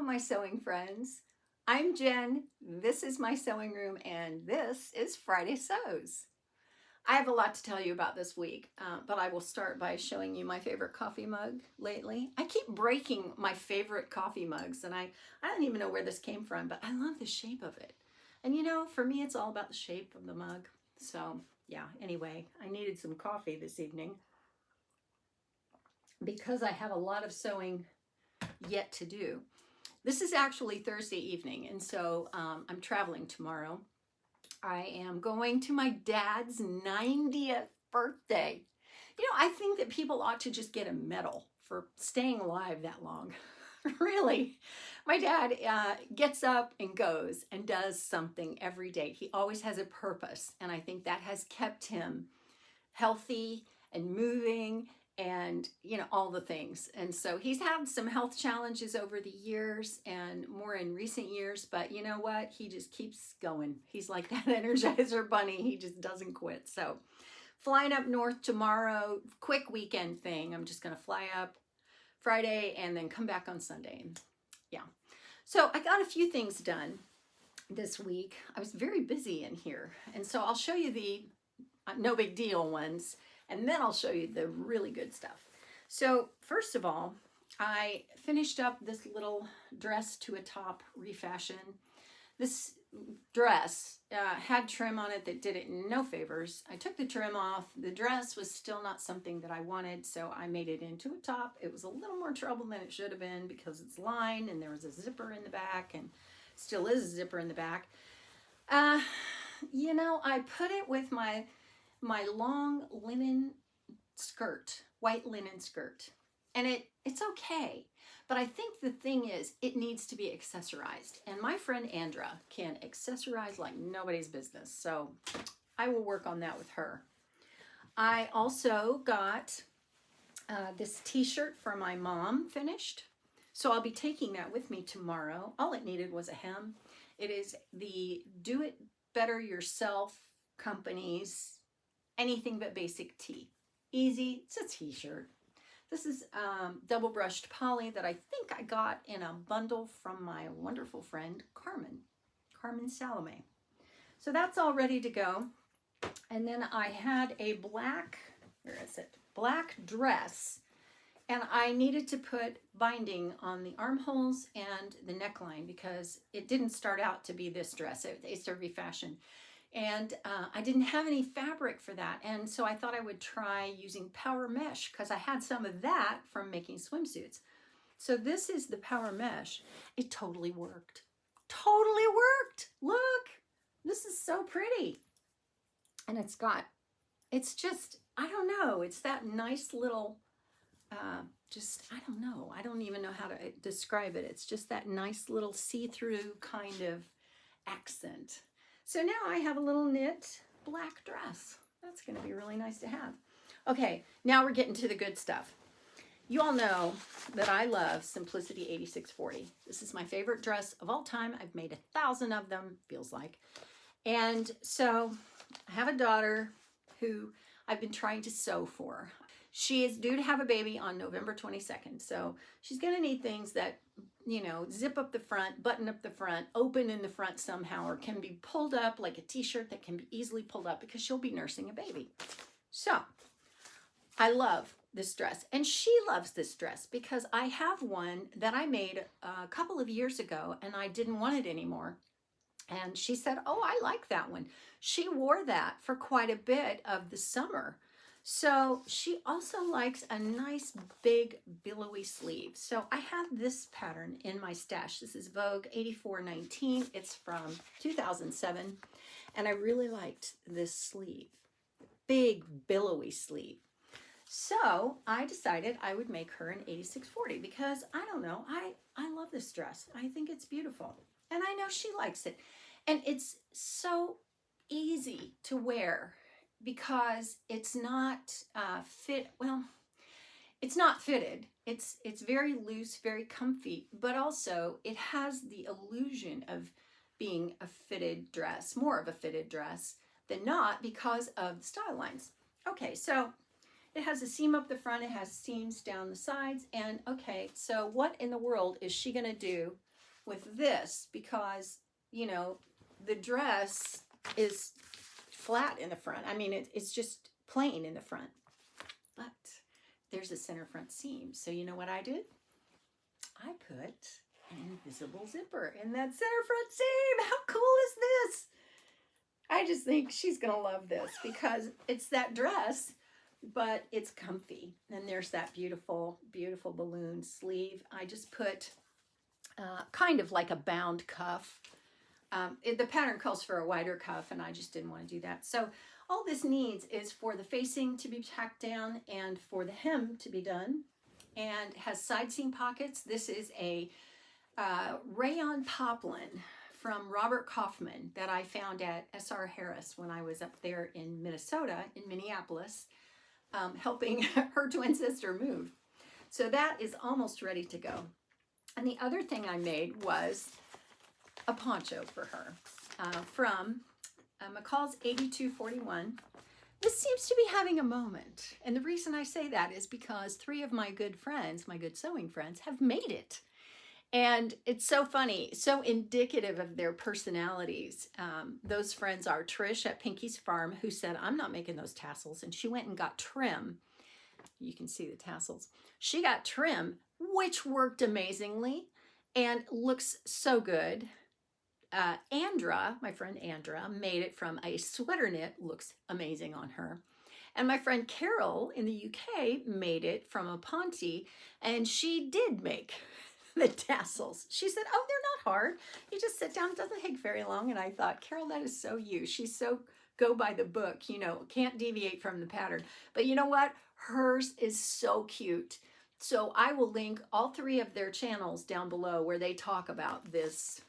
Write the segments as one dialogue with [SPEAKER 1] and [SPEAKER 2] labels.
[SPEAKER 1] my sewing friends. I'm Jen. This is my sewing room, and this is Friday Sews. I have a lot to tell you about this week, but I will start by showing you my favorite coffee mug lately. I keep breaking my favorite coffee mugs, and I don't even know where this came from, but I love the shape of it. And you know, for me, it's all about the shape of the mug. So, yeah, anyway, I needed some coffee this evening because I have a lot of sewing yet to do. This is actually Thursday evening, and so I'm traveling tomorrow. I am going to my dad's 90th birthday. You know, I think that people ought to just get a medal for staying alive that long. Really. My dad gets up and goes and does something every day. He always has a purpose, and I think that has kept him healthy and moving and all the things. And so he's had some health challenges over the years and more in recent years, but you know what, he just keeps going. He's like that Energizer bunny. He just doesn't quit. So flying up north tomorrow, quick weekend thing. I'm just going to fly up Friday and then come back on Sunday. Yeah, so I got a few things done this week. I was very busy in here, and so I'll show you the no big deal ones, and then I'll show you the really good stuff. So first of all, I finished up this little dress to a top refashion. This dress had trim on it that did it no favors. I took the trim off. The dress was still not something that I wanted, so I made it into a top. It was a little more trouble than it should have been because it's lined and there was a zipper in the back, and still is a zipper in the back. I put it with my long linen skirt, white linen skirt, and it's okay. But I think the thing is, it needs to be accessorized, and my friend Andra can accessorize like nobody's business, so I will work on that with her. I also got this t-shirt for my mom finished, so I'll be taking that with me tomorrow. All it needed was a hem. It is the Do It Better Yourself company's Anything But Basic Tee. Easy, it's a t-shirt. This is double brushed poly that I think I got in a bundle from my wonderful friend Carmen Salome. So that's all ready to go. And then I had a black dress, and I needed to put binding on the armholes and the neckline because it didn't start out to be this dress. It's a refashion. And I didn't have any fabric for that. And so I thought I would try using power mesh because I had some of that from making swimsuits. So this is the power mesh. It totally worked. Totally worked. Look, this is so pretty. And it's just, I don't know. It's that nice little, I don't know. I don't even know how to describe it. It's just that nice little see-through kind of accent. So now I have a little knit black dress. That's going to be really nice to have. Okay, now we're getting to the good stuff. You all know that I love Simplicity 8640. This is my favorite dress of all time. I've made 1,000 of them, feels like. And so I have a daughter who I've been trying to sew for. She is due to have a baby on November 22nd. So she's going to need things that, zip up the front, button up the front, open in the front somehow, or can be pulled up like a t-shirt that can be easily pulled up because she'll be nursing a baby. So I love this dress, and she loves this dress because I have one that I made a couple of years ago and I didn't want it anymore. And she said, oh, I like that one. She wore that for quite a bit of the summer. So she also likes a nice big billowy sleeve. So I have this pattern in my stash. This is Vogue 8419. It's from 2007. And I really liked this sleeve, big billowy sleeve. So I decided I would make her an 8640 because I don't know, I love this dress. I think it's beautiful. And I know she likes it. And it's so easy to wear because it's not it's not fitted. It's very loose, very comfy, but also it has the illusion of being a fitted dress, more of a fitted dress than not because of the style lines. Okay, so it has a seam up the front, it has seams down the sides, and okay, so what in the world is she gonna do with this because, you know, the dress is flat in the front. I mean, it's just plain in the front, but there's a center front seam. So you know what I did? I put an invisible zipper in that center front seam. How cool is this? I just think she's going to love this because it's that dress, but it's comfy. And there's that beautiful, beautiful balloon sleeve. I just put kind of like a bound cuff. The pattern calls for a wider cuff, and I just didn't want to do that. So all this needs is for the facing to be tacked down and for the hem to be done. And has side seam pockets. This is a rayon poplin from Robert Kaufman that I found at S.R. Harris when I was up there in Minnesota, in Minneapolis, helping her twin sister move. So that is almost ready to go. And the other thing I made was a poncho for her from McCall's 8241. This seems to be having a moment. And the reason I say that is because 3 of my good friends, my good sewing friends, have made it. And it's so funny, so indicative of their personalities. Those friends are Trish at Pinky's Farm, who said, I'm not making those tassels. And she went and got trim. You can see the tassels. She got trim, which worked amazingly and looks so good. Andra, my friend Andra, made it from a sweater knit, looks amazing on her. And my friend Carol in the UK made it from a ponte, and she did make the tassels. She said, oh, they're not hard. You just sit down, it doesn't take very long. And I thought, Carol, that is so you. She's so go by the book, you know, can't deviate from the pattern. But you know what? Hers is so cute. So I will link all 3 of their channels down below where they talk about this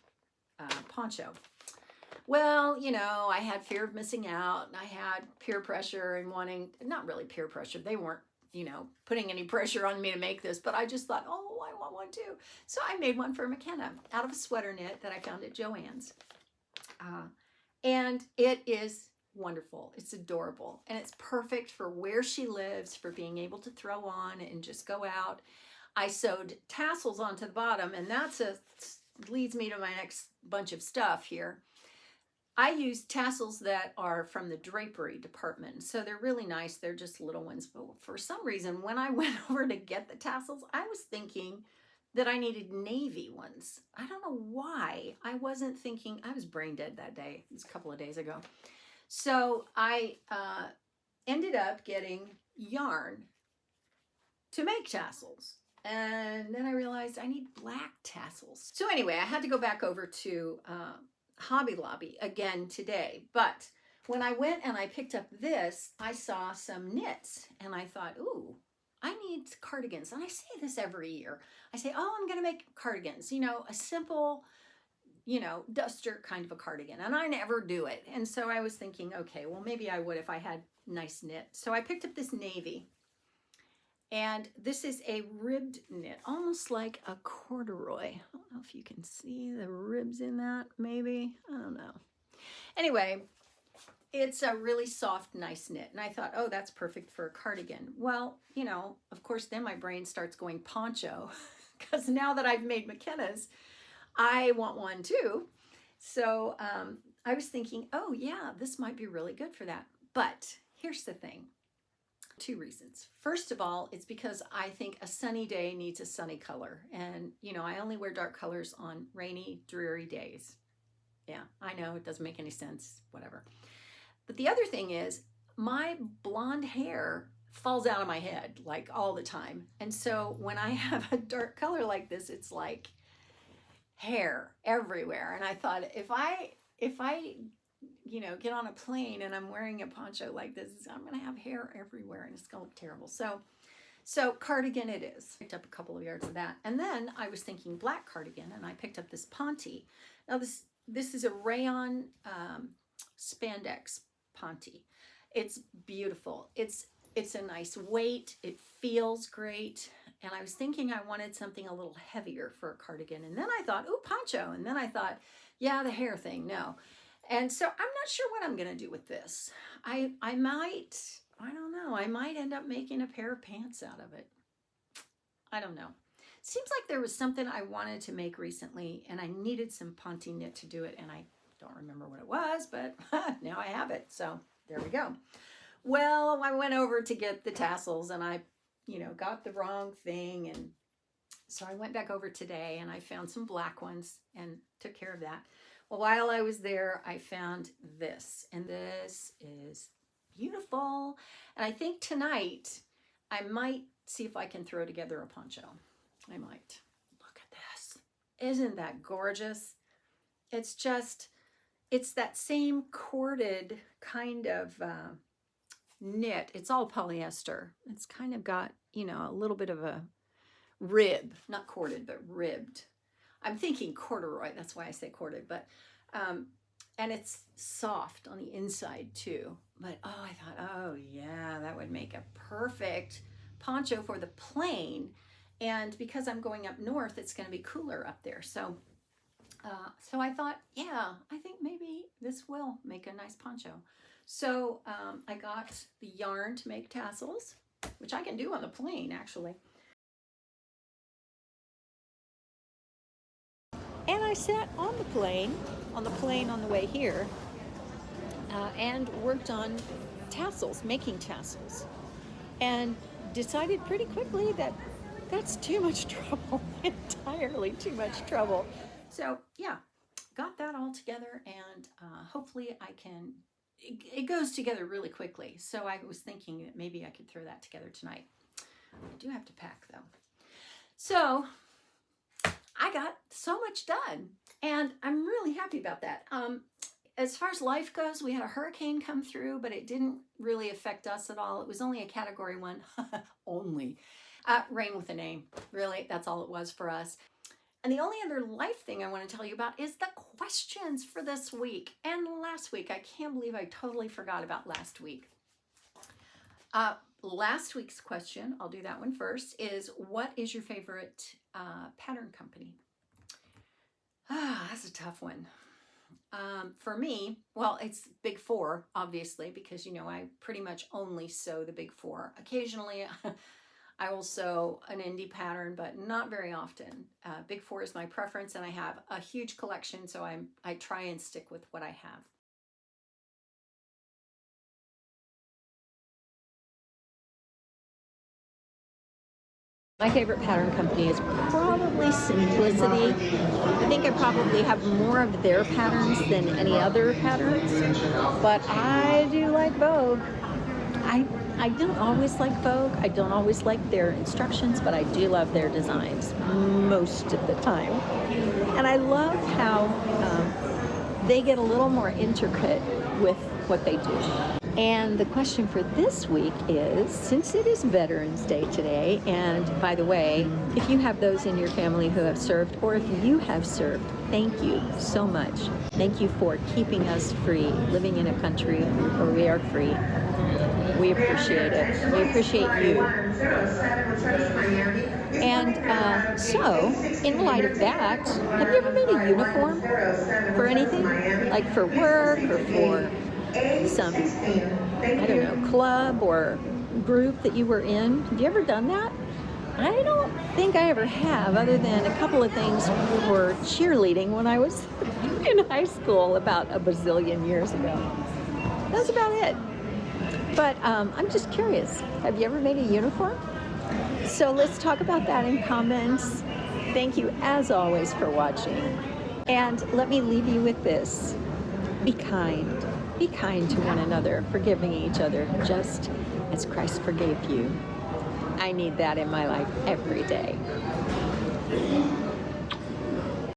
[SPEAKER 1] poncho. Well, you know, I had fear of missing out, and I had peer pressure and wanting, not really peer pressure, they weren't, you know, putting any pressure on me to make this, but I just thought, oh, I want one too. So I made one for McKenna out of a sweater knit that I found at Joann's. And it is wonderful. It's adorable. And it's perfect for where she lives, for being able to throw on and just go out. I sewed tassels onto the bottom, and that's leads me to my next bunch of stuff here. I use tassels that are from the drapery department. So they're really nice. They're just little ones. But for some reason, when I went over to get the tassels, I was thinking that I needed navy ones. I don't know why. I wasn't thinking, I was brain dead that day. It was a couple of days ago. So I ended up getting yarn to make tassels. And then I realized I need black tassels. So anyway, I had to go back over to Hobby Lobby again today. But when I went and I picked up this, I saw some knits. And I thought, ooh, I need cardigans. And I say this every year. I say, oh, I'm going to make cardigans. You know, a simple, you know, duster kind of a cardigan. And I never do it. And so I was thinking, okay, well, maybe I would if I had nice knit. So I picked up this navy. And this is a ribbed knit, almost like a corduroy. I don't know if you can see the ribs in that, maybe. I don't know. Anyway, it's a really soft, nice knit. And I thought, oh, that's perfect for a cardigan. Well, you know, of course, then my brain starts going poncho. Because now that I've made McKenna's, I want one too. So I was thinking, oh, yeah, this might be really good for that. But here's the thing. 2 reasons. First of all, it's because I think a sunny day needs a sunny color. And, you know, I only wear dark colors on rainy, dreary days. Yeah, I know it doesn't make any sense, whatever. But the other thing is my blonde hair falls out of my head like all the time. And so when I have a dark color like this, it's like hair everywhere. And I thought if I you know, get on a plane and I'm wearing a poncho like this, I'm going to have hair everywhere and it's going to look terrible. So cardigan it is. Picked up a couple of yards of that. And then I was thinking black cardigan, and I picked up this ponte. Now this is a rayon spandex ponte. It's beautiful. It's a nice weight. It feels great. And I was thinking I wanted something a little heavier for a cardigan. And then I thought, ooh, poncho. And then I thought, yeah, the hair thing, no. And so I'm not sure what I'm going to do with this. I might, I don't know, I might end up making a pair of pants out of it. I don't know. seems like there was something I wanted to make recently, and I needed some ponte knit to do it, and I don't remember what it was, but now I have it. So there we go. Well, I went over to get the tassels, and I, got the wrong thing, and so I went back over today, and I found some black ones and took care of that. Well, while I was there, I found this, and this is beautiful. And I think tonight I might see if I can throw together a poncho. I might. Look at this. Isn't that gorgeous? It's that same corded kind of knit. It's all polyester. It's kind of got, a little bit of a rib, not corded, but ribbed. I'm thinking corduroy, that's why I say corded, but, and it's soft on the inside too. But, oh, I thought, oh yeah, that would make a perfect poncho for the plane. And because I'm going up north, it's going to be cooler up there. So I thought, yeah, I think maybe this will make a nice poncho. So I got the yarn to make tassels, which I can do on the plane, actually. And I sat on the plane on the way here, and worked on tassels, making tassels, and decided pretty quickly that that's too much trouble, entirely too much trouble. So yeah, got that all together, and hopefully I can, it goes together really quickly. So I was thinking that maybe I could throw that together tonight. I do have to pack though. So I got so much done, and I'm really happy about that. As far as life goes, we had a hurricane come through, but it didn't really affect us at all. It was only a Category 1, only. Rain with a name, really, that's all it was for us. And the only other life thing I want to tell you about is the questions for this week and last week. I can't believe I totally forgot about last week. Last week's question, I'll do that one first, is what is your favorite pattern company? That's a tough one. For me, well, it's Big Four, obviously, because, I pretty much only sew the Big Four. Occasionally, I will sew an indie pattern, but not very often. Big Four is my preference, and I have a huge collection, so I try and stick with what I have. My favorite pattern company is probably Simplicity. I think I probably have more of their patterns than any other patterns, but I do like Vogue. I don't always like Vogue. I don't always like their instructions, but I do love their designs most of the time. And I love how they get a little more intricate with what they do. And the question for this week is, since it is Veterans Day today, and by the way, if you have those in your family who have served, or if you have served, thank you so much. Thank you for keeping us free, living in a country where we are free. We appreciate it. We appreciate you. And so, in light of that, have you ever made a uniform for anything? Like for work or for some, I don't know, club or group that you were in? Have you ever done that? I don't think I ever have, other than a couple of things for cheerleading when I was in high school about a bazillion years ago. That's about it. But I'm just curious, have you ever made a uniform? So let's talk about that in comments. Thank you, as always, for watching. And let me leave you with this. Be kind. Be kind to one another, forgiving each other, just as Christ forgave you. I need that in my life every day.